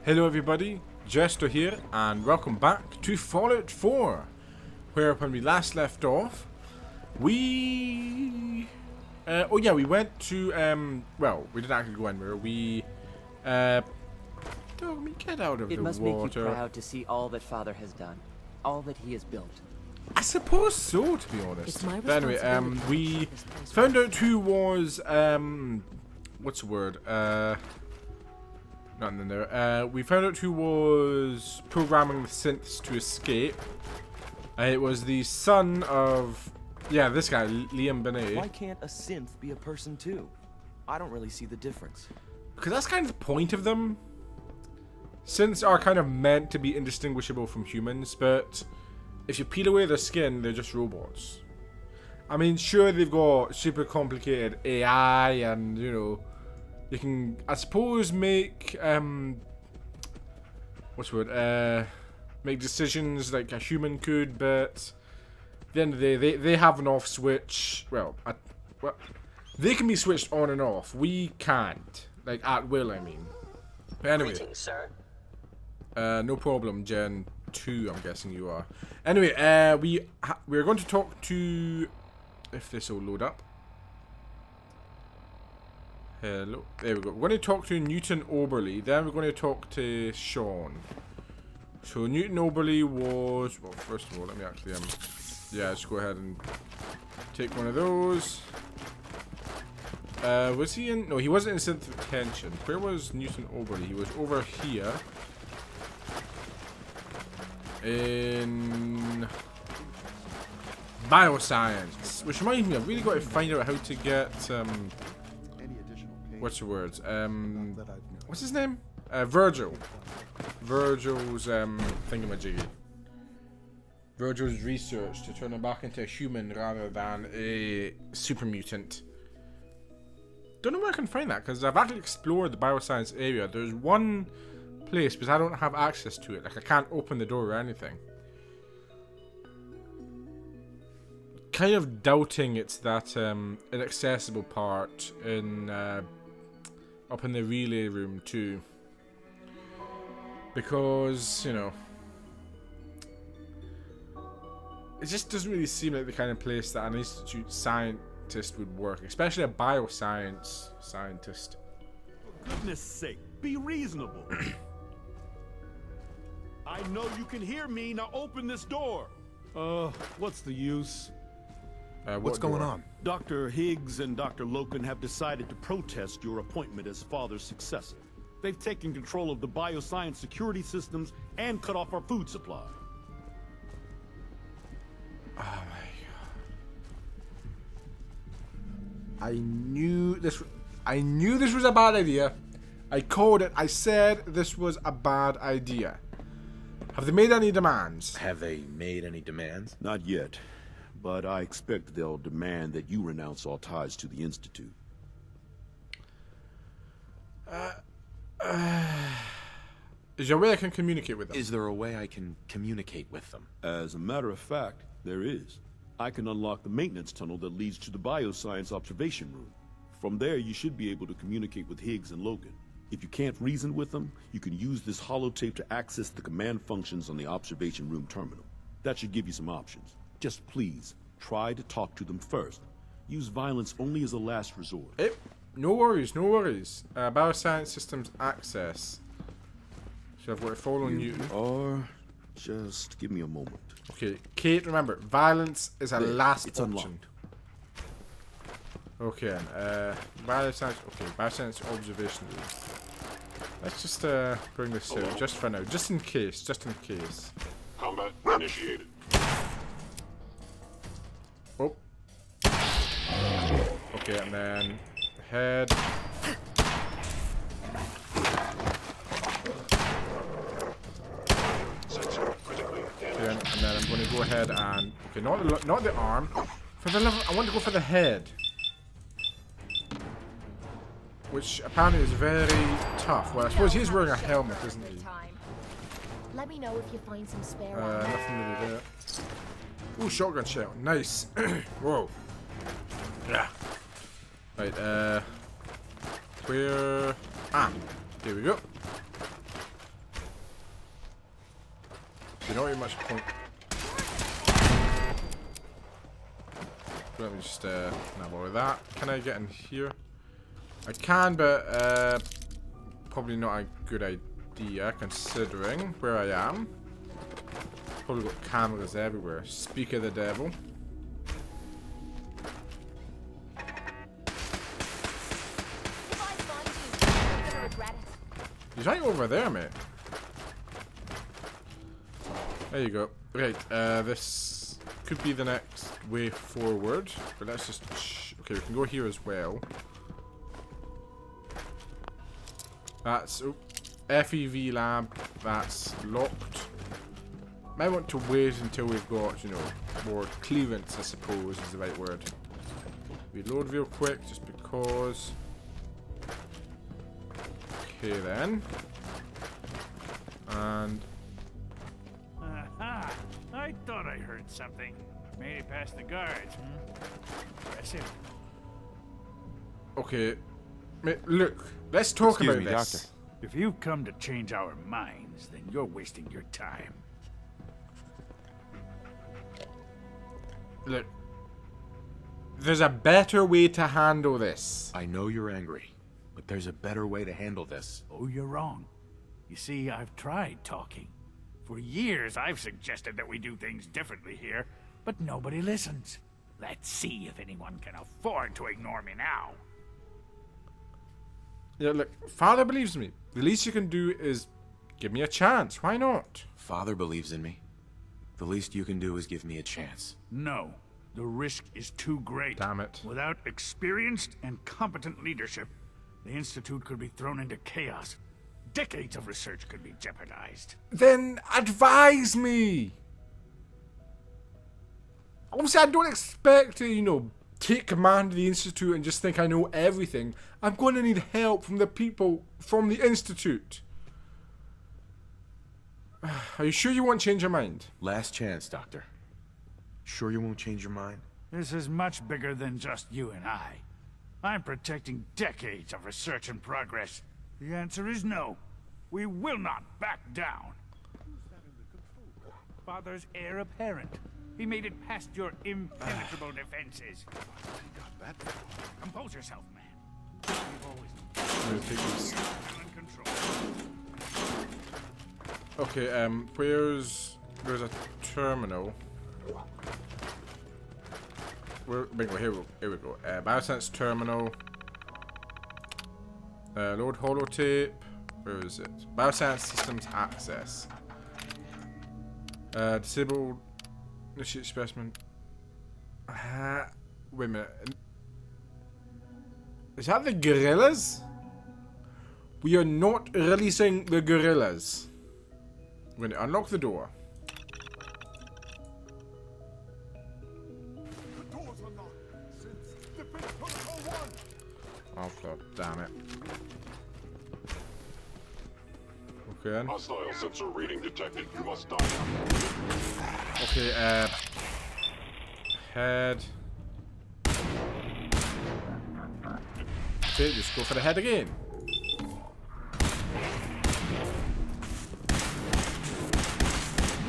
Hello everybody, Jester here, and welcome back to Fallout 4, where when we last left off, we went to, well, we didn't actually go anywhere, Tommy, get out of the water. It must make you proud to see all that Father has done, all that he has built. I suppose so, to be honest. It's my but anyway, we found out who was, what's the word, nothing in there. We found out who was programming the synths to escape. It was the son of, yeah, this guy, Liam Benet. Why can't a synth be a person too? I don't really see the difference. Because that's kind of the point of them. Synths are kind of meant to be indistinguishable from humans, but if you peel away their skin, they're just robots. I mean, sure, they've got super complicated AI and, you know, you can, I suppose, make, what's the word, make decisions like a human could, but at the end of the day, they have an off switch. Well, they can be switched on and off. We can't. Like, at will, I mean. But anyway. Greetings, sir. No problem, Gen 2, I'm guessing you are. Anyway, we're going to talk to, if this will load up. Hello. There we go. We're going to talk to Newton Oberly. Then we're going to talk to Sean. So Newton Oberly was, well, first of all, let me actually, yeah, let's go ahead and take one of those. Was he in, no, he wasn't in synth retention. Where was Newton Oberly? He was over here. In Bioscience. Which reminds me, I've really got to find out how to get, what's the words? What's his name? Virgil. Virgil's thingamajiggy. Virgil's research to turn him back into a human rather than a super mutant. Don't know where I can find that because I've actually explored the Bioscience area. There's one place, but I don't have access to it. Like, I can't open the door or anything. Kind of doubting it's that inaccessible part in up in the relay room too, because, you know, it just doesn't really seem like the kind of place that an institute scientist would work, especially a bioscience scientist. For goodness sake, be reasonable. I know you can hear me, now open this door. What's the use? What's going on? Dr. Higgs and Dr. Loken have decided to protest your appointment as Father's successor. They've taken control of the bioscience security systems and cut off our food supply. Oh my god. I knew this was a bad idea. I called it. I said this was a bad idea. Have they made any demands? Have they made any demands? Not yet, but I expect they'll demand that you renounce all ties to the Institute. Is there a way I can communicate with them? Is there a way I can communicate with them? As a matter of fact, there is. I can unlock the maintenance tunnel that leads to the bioscience observation room. From there, you should be able to communicate with Higgs and Logan. If you can't reason with them, you can use this holotape to access the command functions on the observation room terminal. That should give you some options. Just please, try to talk to them first. Use violence only as a last resort. No worries, no worries. Bioscience systems access. So I've got to follow Newton. Or just give me a moment. Okay, Kate, remember, violence is a last it's option. Unlocked. Okay, bioscience observation room. Let's just bring this out, just for now, just in case, Combat initiated. Oh. Okay, and then head. Okay, and then I'm going to go ahead and, okay, not the arm. For the level, I want to go for the head. Which apparently is very tough. Well, I suppose he's wearing a helmet, isn't he? Let me know if you find some spare Nothing really there. Ooh, shotgun shell. Nice. Whoa. Yeah. Right, where... Ah, here we go. not really much point. Let me just not bother with that. Can I get in here? I can, but probably not a good idea considering where I am. Probably got cameras everywhere. Speak of the devil. If I find you, you're gonna regret it. He's right over there, mate. There you go. Right, this could be the next way forward. But let's just... okay, we can go here as well. That's... oh, FEV lab. That's locked. Might want to wait until we've got, you know, more clearance, I suppose is the right word. Reload real quick, just because. Okay then. And... aha! I thought I heard something. Made it past the guards, Impressive. okay. Look, let's talk Excuse about me, this. Doctor. If you've come to change our minds, then you're wasting your time. Look. There's a better way to handle this. I know you're angry, but there's a better way to handle this. Oh, you're wrong. You see, I've tried talking. For years, I've suggested that we do things differently here, but nobody listens. Let's see if anyone can afford to ignore me now. Yeah, look, Father believes in me. The least you can do is give me a chance. Why not? Father believes in me. The least you can do is give me a chance. No, the risk is too great. Damn it. Without experienced and competent leadership, the Institute could be thrown into chaos. Decades of research could be jeopardized. Then advise me. Obviously, I don't expect to, you know, take command of the Institute and just think I know everything. I'm going to need help from the people from the Institute. Are you sure you won't change your mind? Last chance, Doctor. Sure you won't change your mind? This is much bigger than just you and I. I'm protecting decades of research and progress. The answer is no. We will not back down. Father's heir apparent. He made it past your impenetrable defenses. Compose yourself, man. We've always I'm gonna take these. been in control. Okay, there's a terminal. Here we go. Bioscience terminal. Load holotape. Where is it? Bioscience systems access. Disable. Initiate specimen. Wait a minute. Is that the gorillas? We are not releasing the gorillas. We're gonna unlock the door. The doors are locked since Defense Protocol 1. Oh god damn it. Okay then. Hostile sensor reading detected. You must die. Okay, head. Okay, just go for the head again.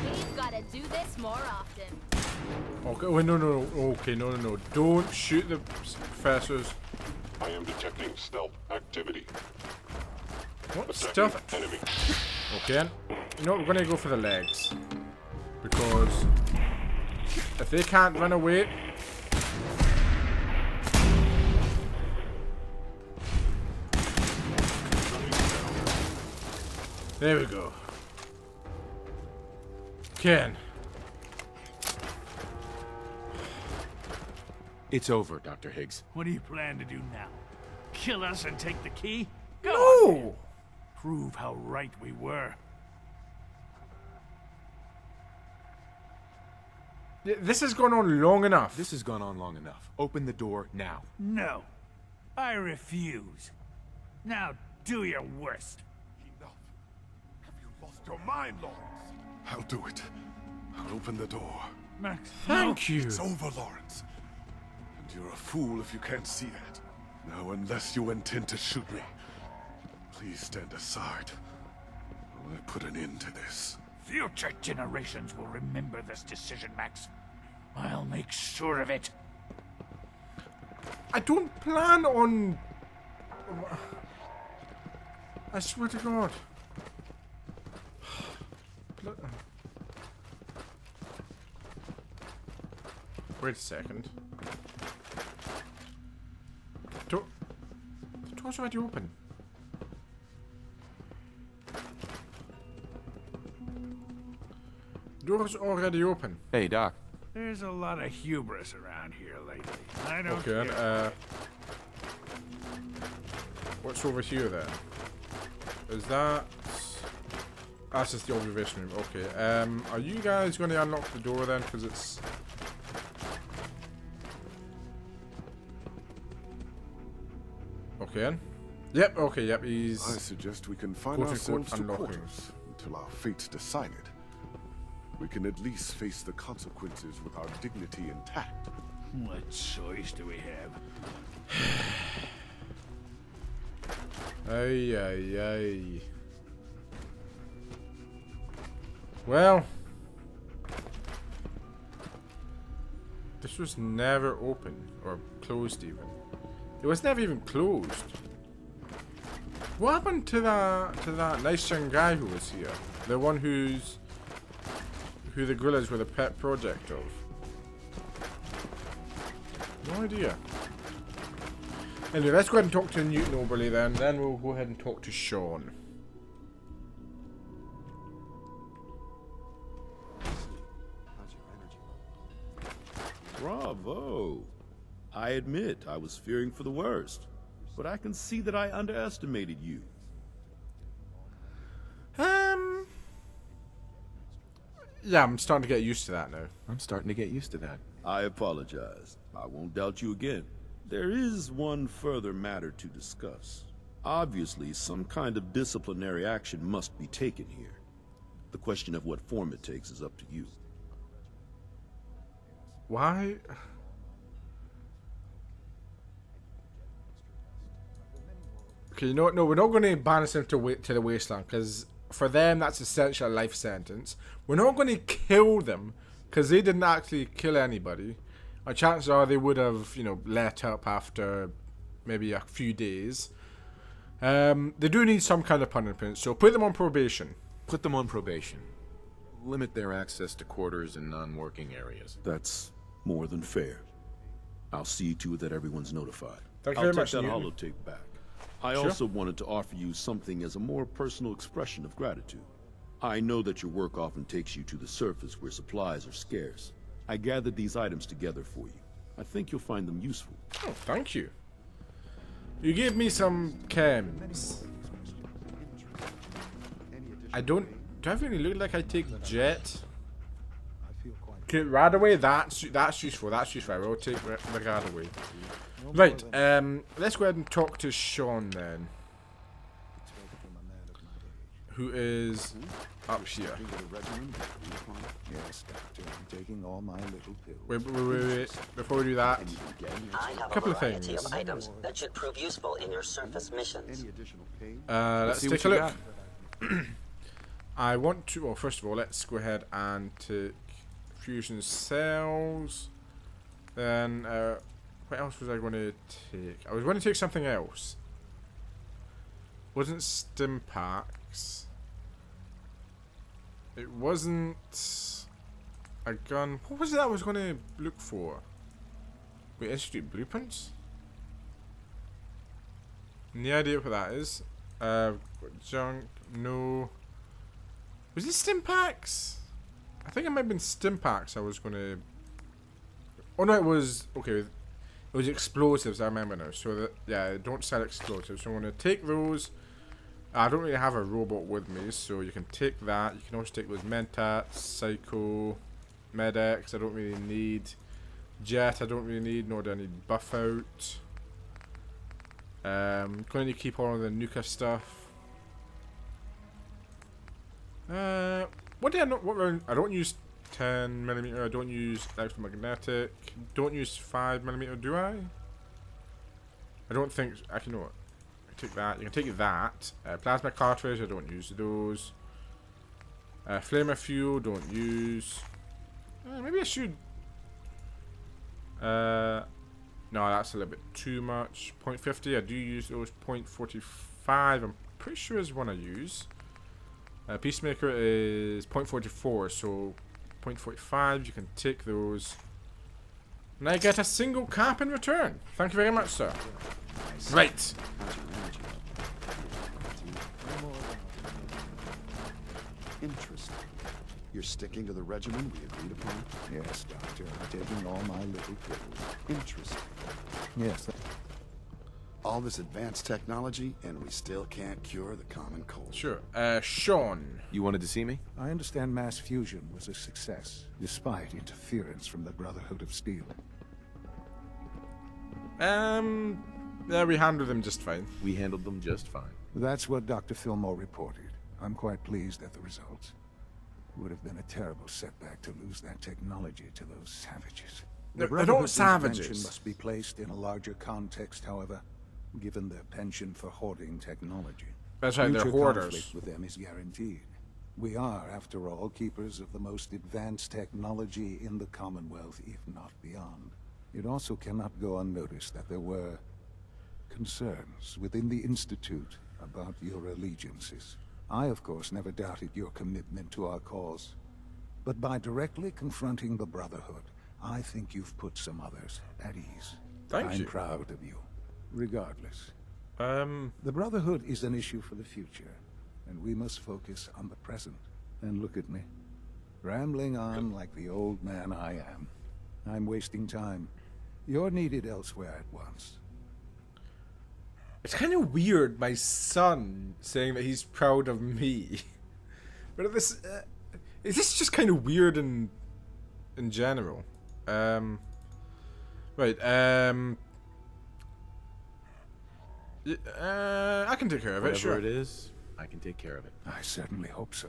We've gotta do this more often. Okay, wait, no. Okay, no. Don't shoot the professors. I am detecting stealth activity. What Attacking stuff? enemy. Okay, then. You know what? We're gonna go for the legs. Because if they can't run away. There we go. Ken. It's over, Dr. Higgs. What do you plan to do now? Kill us and take the key? Go on, No! prove how right we were. This has gone on long enough. This has gone on long enough. Open the door now. No, I refuse. Now do your worst. Enough. Have you lost your mind, Lawrence? I'll do it. I'll open the door. Max, Thank you. It's over, Lawrence. And you're a fool if you can't see that. Now, unless you intend to shoot me, please stand aside while I put an end to this. Future generations will remember this decision, Max. I'll make sure of it. I don't plan on... I swear to God. Wait a second. The door's already open. Door's already open. Hey, Doc. There's a lot of hubris around here lately. I don't Okay, care. what's over here then? Is that... That's just the observation room. Okay, are you guys going to unlock the door then? Because it's... Okay. Yep, okay, yep, he's... I suggest we can find quote-unquote ourselves to unlocking. quarters until our fate's decided. We can at least face the consequences with our dignity intact. What choice do we have? Ay, ay, ay. Well... This was never open, or closed even. It was never even closed. What happened to that nice young guy who was here? The one who the gorillas were the pet project of? No idea. Anyway, let's go ahead and talk to Newton Oberly then. Then we'll go ahead and talk to Sean. Bravo. I admit I was fearing for the worst, but I can see that I underestimated you. Yeah, I'm starting to get used to that now. I'm starting to get used to that. I apologize. I won't doubt you again. There is one further matter to discuss. Obviously, some kind of disciplinary action must be taken here. The question of what form it takes is up to you. Why? Okay, you know what? No, we're not going to banish them to the wasteland, because for them that's essentially a life sentence. We're not going to kill them, because they didn't actually kill anybody. And chances are they would have, you know, let up after maybe a few days. They do need some kind of punishment, so put them on probation. Put them on probation. Limit their access to quarters and non-working areas. That's more than fair. I'll see to it that everyone's notified. Thank you I'll very take much, that Newton. holotape back. I Sure. also wanted to offer you something as a more personal expression of gratitude. I know that your work often takes you to the surface where supplies are scarce. I gathered these items together for you. I think you'll find them useful. Oh, thank you. You gave me some chems. Do I really look like I take jet? Okay, Radaway, that's useful, that's useful. I will take the Radaway. Right, let's go ahead and talk to Sean then. Who is up here. Yes, Doctor. I'm taking all my little pills. Wait. Before we do that, I have couple a of variety things. of items that should prove useful in your surface missions. let's see take what a you look. I want to, well, first of all, let's go ahead and take fusion cells. Then, what else was I going to take? I was going to take something else. Wasn't stim packs. It wasn't a gun. What was it I was going to look for? Wait, Institute Blueprints? No idea what that is. Junk, no. Was it stim packs? I think it might have been stim packs I was going to... Oh no, it was... Okay, it was explosives, I remember now. So, that, yeah, don't sell explosives. So I'm going to take those. I don't really have a robot with me, so you can take that. You can also take those Mentats, Psycho, Medex, I don't really need. Jet, I don't really need, nor do I need Buff Out. Going to need to keep all of the Nuka stuff. What did I not? What round? I don't use 10mm. I don't use electromagnetic. Don't use 5mm. Do I? I don't think. I can know what. Take that. You can take that. Plasma cartridge. I don't use those. Flamer fuel, don't use. Maybe I should. No, that's a little bit too much. 0.50, I do use those. 0.45, I'm pretty sure is one I use. Peacemaker is 0.44, so 0.45, you can take those. And I get a single cap in return. Thank you very much, sir. Right. Interesting. You're sticking to the regimen we agreed upon? Yes, Doctor. I'm taking all my little pills. Interesting. Yes. All this advanced technology, and we still can't cure the common cold. Sure. Sean. You wanted to see me? I understand mass fusion was a success, despite interference from the Brotherhood of Steel. Yeah, we handled them just fine. We handled them just fine. That's what Dr. Fillmore reported. I'm quite pleased at the results. Would have been a terrible setback to lose that technology to those savages. They're not Brotherhood's savages. intervention must be placed in a larger context, however, given their penchant for hoarding technology. That's right, they're Future hoarders. conflict with them is guaranteed. We are, after all, keepers of the most advanced technology in the Commonwealth, if not beyond. It also cannot go unnoticed that there were concerns within the Institute about your allegiances. I, of course, never doubted your commitment to our cause. But by directly confronting the Brotherhood, I think you've put some others at ease. Thank you. I'm proud of you. Regardless. The Brotherhood is an issue for the future, and we must focus on the present. And look at me, rambling on like the old man I am. I'm wasting time. You're needed elsewhere at once. It's kind of weird, my son saying that he's proud of me. But this is this just kind of weird in general? Right. I can take care of it. Whatever Sure. it is, I can take care of it. I certainly hope so.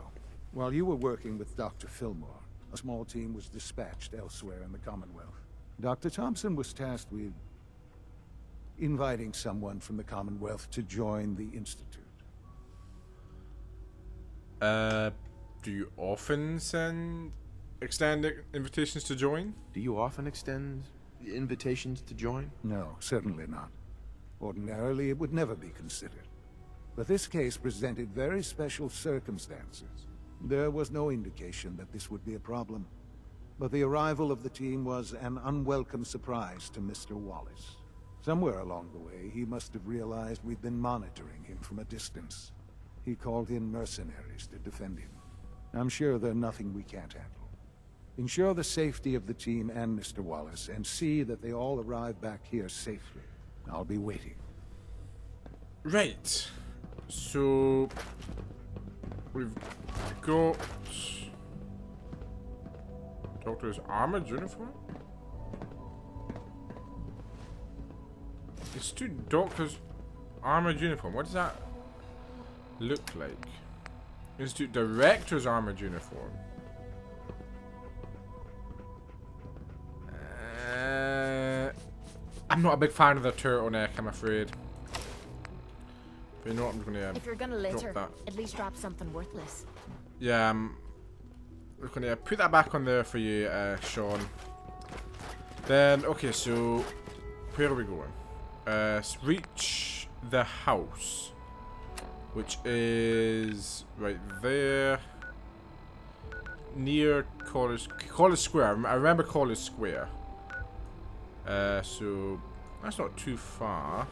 While you were working with Dr. Fillmore, a small team was dispatched elsewhere in the Commonwealth. Dr. Thompson was tasked with inviting someone from the Commonwealth to join the Institute. Do you often extend invitations to join? Do you often extend invitations to join? No, certainly not. Ordinarily, it would never be considered. But this case presented very special circumstances. There was no indication that this would be a problem. But the arrival of the team was an unwelcome surprise to Mr. Wallace. Somewhere along the way, he must have realized we'd been monitoring him from a distance. He called in mercenaries to defend him. I'm sure they're nothing we can't handle. Ensure the safety of the team and Mr. Wallace, and see that they all arrive back here safely. I'll be waiting. Right. So we've got Doctor's armored uniform. Institute Doctor's armored uniform. What does that look like? Institute Director's armored uniform. I'm not a big fan of the turtleneck, I'm afraid. But you know what, I'm gonna If you're gonna litter, that. at least drop something worthless. Yeah, we're gonna put that back on there for you, Sean. Then, okay, so where are we going? Reach the house, which is right there near College Square. I remember College Square. So that's not too far.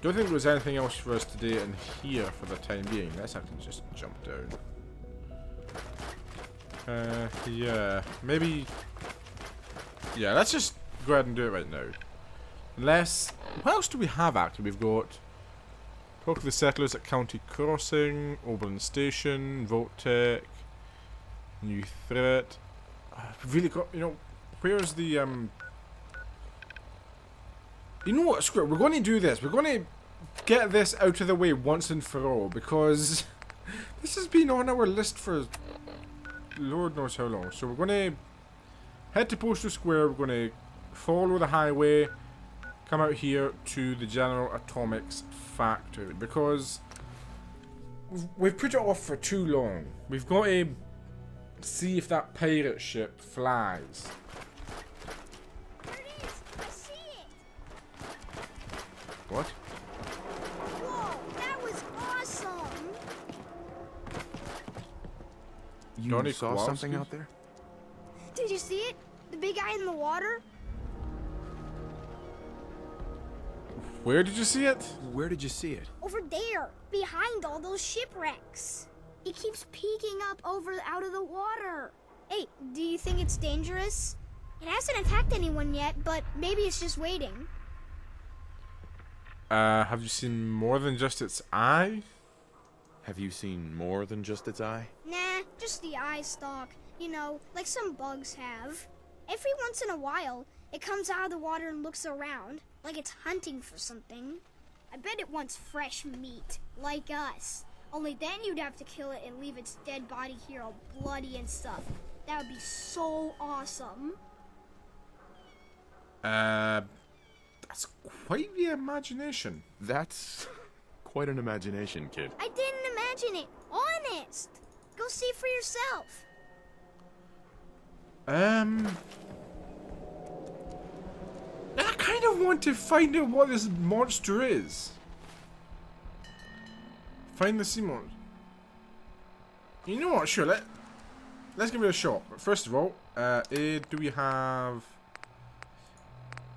Don't think there was anything else for us to do in here for the time being. Let's actually just jump down. Yeah, maybe. Yeah, let's just go ahead and do it right now. Unless, what else do we have active? We've got talk to the settlers at County Crossing, Oberlin Station, Voltec, New Threat. We've really got, you know, where's the you know what, screw it, we're going to do this. We're going to get this out of the way once and for all, because this has been on our list for Lord knows how long. So we're going to head to Postal Square, we're going to follow the highway, come out here to the General Atomics factory, because we've put it off for too long. We've got to see if that pirate ship flies. There it is! I see it! What? Whoa, that was awesome! You Donnie saw Kowalski? something out there? Did you see it? The big guy in the water? Where did you see it? Where did you see it? Over there, behind all those shipwrecks. It keeps peeking up out of the water. Hey, do you think it's dangerous? It hasn't attacked anyone yet, but maybe it's just waiting. Have you seen more than just its eye? Have you seen more than just its eye? Nah, just the eye stalk. You know, like some bugs have. Every once in a while, it comes out of the water and looks around, like it's hunting for something. I bet it wants fresh meat, like us. Only then you'd have to kill it and leave its dead body here all bloody and stuff. That would be so awesome. That's quite the imagination. That's quite an imagination, kid. I didn't imagine it. Honest. Go see for yourself. I kind of want to find out what this monster is. Find the sea monster. You know what? Sure, let's give it a shot. But first of all, do we have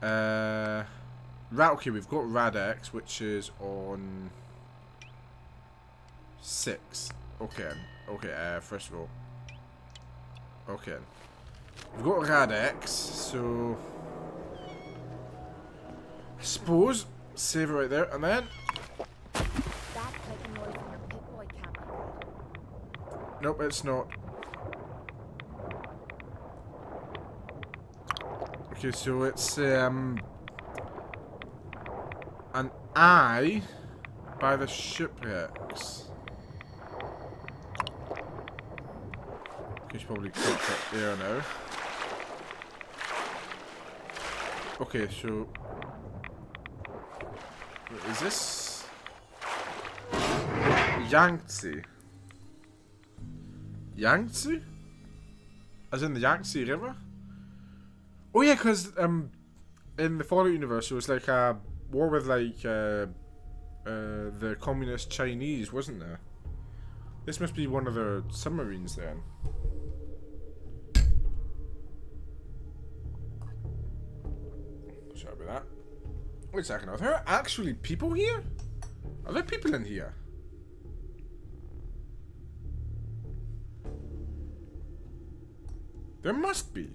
okay, we've got Rad-X, which is on 6. Okay. First of all. Okay. We've got Rad-X, so I suppose save it right there, and then That's making noise in your Pip-Boy camera. nope, it's not. Okay, so it's an eye by the shipwrecks. Okay, should probably cut that there now. Okay, so is this Yangtze? Yangtze? As in the Yangtze River? Oh yeah, because in the Fallout universe, it was like a war with like the communist Chinese, wasn't there? This must be one of their submarines then. Sorry about that. Wait a second, are there actually people here? Are there people in here? There must be.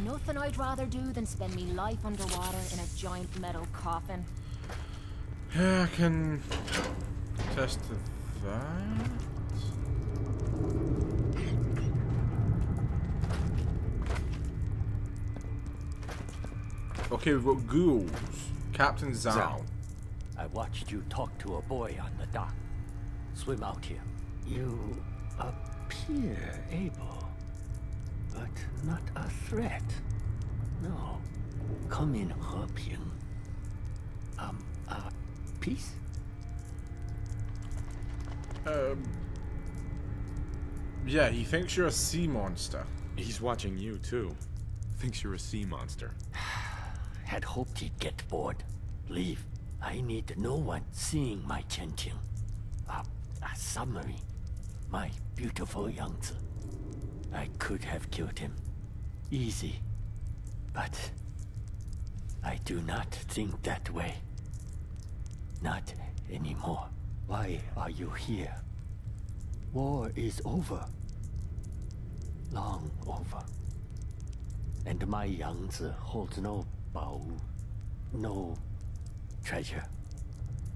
Nothing I'd rather do than spend me life underwater in a giant metal coffin. Yeah, I can test that. Okay, we've got ghouls. Captain Zhao. Zhao. I watched you talk to a boy on the dock. Swim out here. You appear able, but not a threat. No. Come in, Heping. Peace? Yeah, he thinks you're a sea monster. He's watching you, too. Thinks you're a sea monster. Had hoped he'd get bored. Leave. I need no one seeing my Qianqing. A submarine. My beautiful Yangtze. I could have killed him. Easy. But I do not think that way. Not anymore. Why are you here? War is over. Long over. And my Yangtze holds no Bao, no treasure.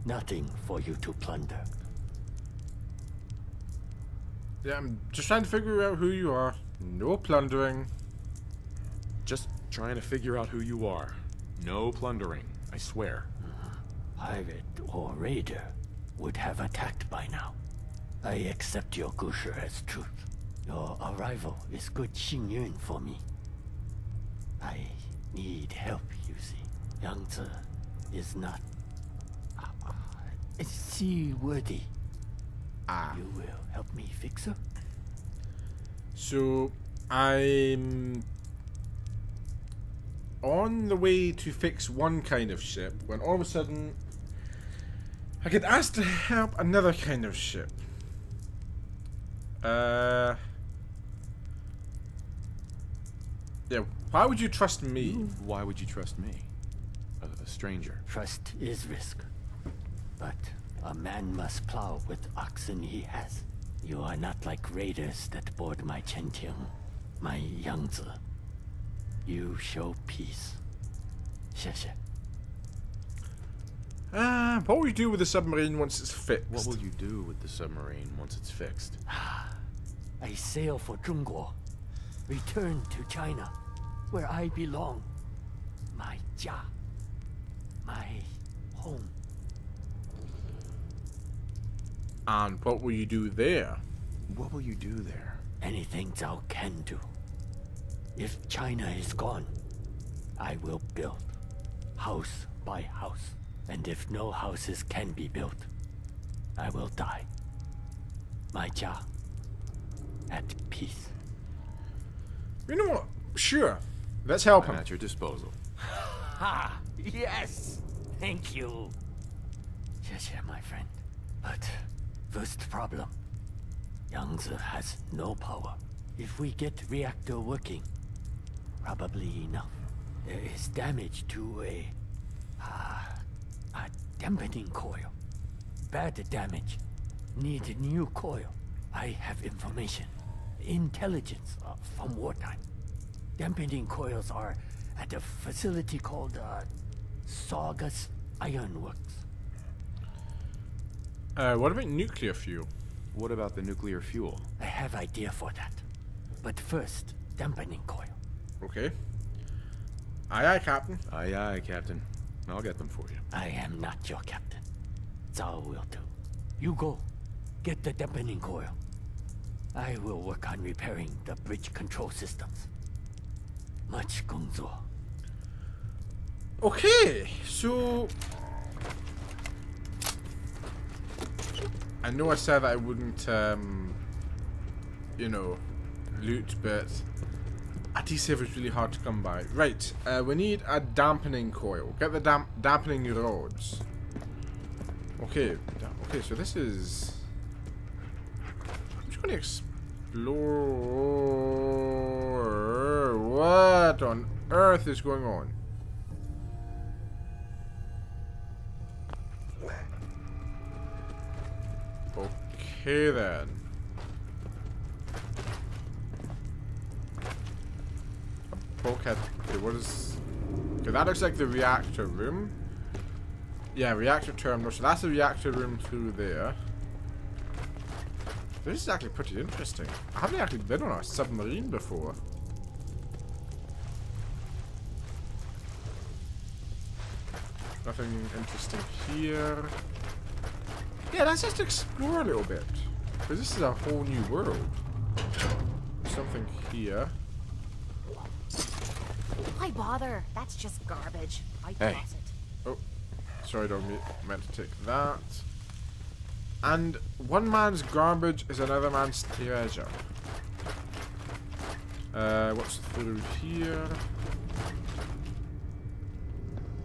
Nothing for you to plunder. Yeah, I'm just trying to figure out who you are. No plundering. Just trying to figure out who you are. No plundering, I swear. Pirate or raider would have attacked by now. I accept your gusher as truth. Your arrival is good Xingyun for me. I need help, you see. Yangtze is not seaworthy. You will help me fix her? So, I'm on the way to fix one kind of ship when all of a sudden I get asked to help another kind of ship. Yeah, why would you trust me? Why would you trust me? A stranger. Trust is risk. But a man must plow with oxen he has. You are not like raiders that board my Chentian, my Yangtze. You show peace. 谢谢. What will you do with the submarine once it's fixed? What will you do with the submarine once it's fixed? I sail for Zhongguo. Return to China, where I belong. My jia. My home. And what will you do there? What will you do there? Anything Zhao can do. If China is gone, I will build, house by house. And if no houses can be built, I will die. My jia. At peace. You know what? Sure. Let's help him. At your disposal. Ha! Yes! Thank you. 谢谢, my friend. But first problem. Yangtze has no power. If we get reactor working, probably enough. There is damage to a dampening coil. Bad damage. Need new coil. I have information. Intelligence from wartime. Dampening coils are at a facility called Saugus Ironworks. What about nuclear fuel? What about the nuclear fuel? I have idea for that. But first, dampening coil. Okay. Aye, aye, Captain. Aye, aye, Captain. I'll get them for you. I am not your captain. Zhao will do. You go. Get the dampening coil. I will work on repairing the bridge control systems. Much 工作. Okay, so I know I said that I wouldn't, you know, loot, but a D7 is really hard to come by. Right, we need a dampening coil. Get the dampening rods. Okay, okay, so this is... I'm just going to explore... What on earth is going on? Okay then. Bulkhead. Okay, what is... Okay, that looks like the reactor room. Yeah, reactor terminal. So that's the reactor room through there. This is actually pretty interesting. I haven't actually been on a submarine before. Nothing interesting here. Yeah, let's just explore a little bit. Because this is a whole new world. Something here. Why bother? That's just garbage. I Hey. toss it. Oh, sorry, don't meant to take that. And one man's garbage is another man's treasure. What's through here?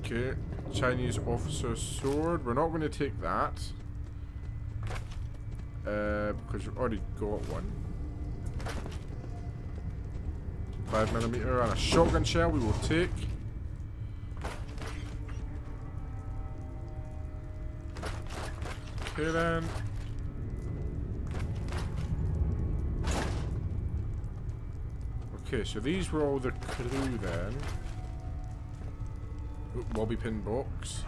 Okay, Chinese officer's sword. We're not going to take that. Because we've already got one. 5mm and a shotgun shell we will take. Okay then. Okay, so these were all the crew then. Oop, bobby pin box.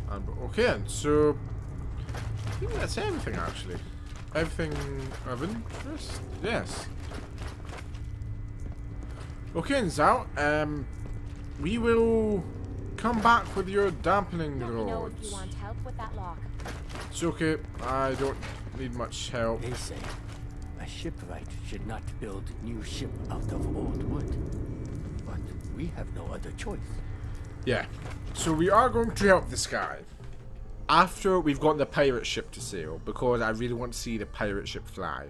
And okay then, so I think that's everything actually. everything of interest? Yes. Okay, Zhao, we will come back with your dampening Let me know if you rods. want help with that lock. It's okay, I don't need much help. They say a shipwright should not build new ship out of old wood. But we have no other choice. Yeah, so we are going to help this guy after we've got the pirate ship to sail, because I really want to see the pirate ship fly.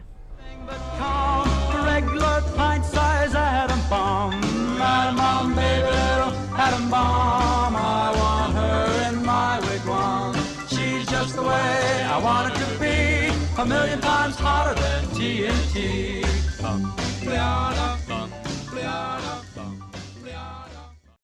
Regular pint-sized atom bomb, baby, little atom bomb. I want her in my wigwam. She's just the way I want her to be, a million times hotter than TNT. Liana, Liana.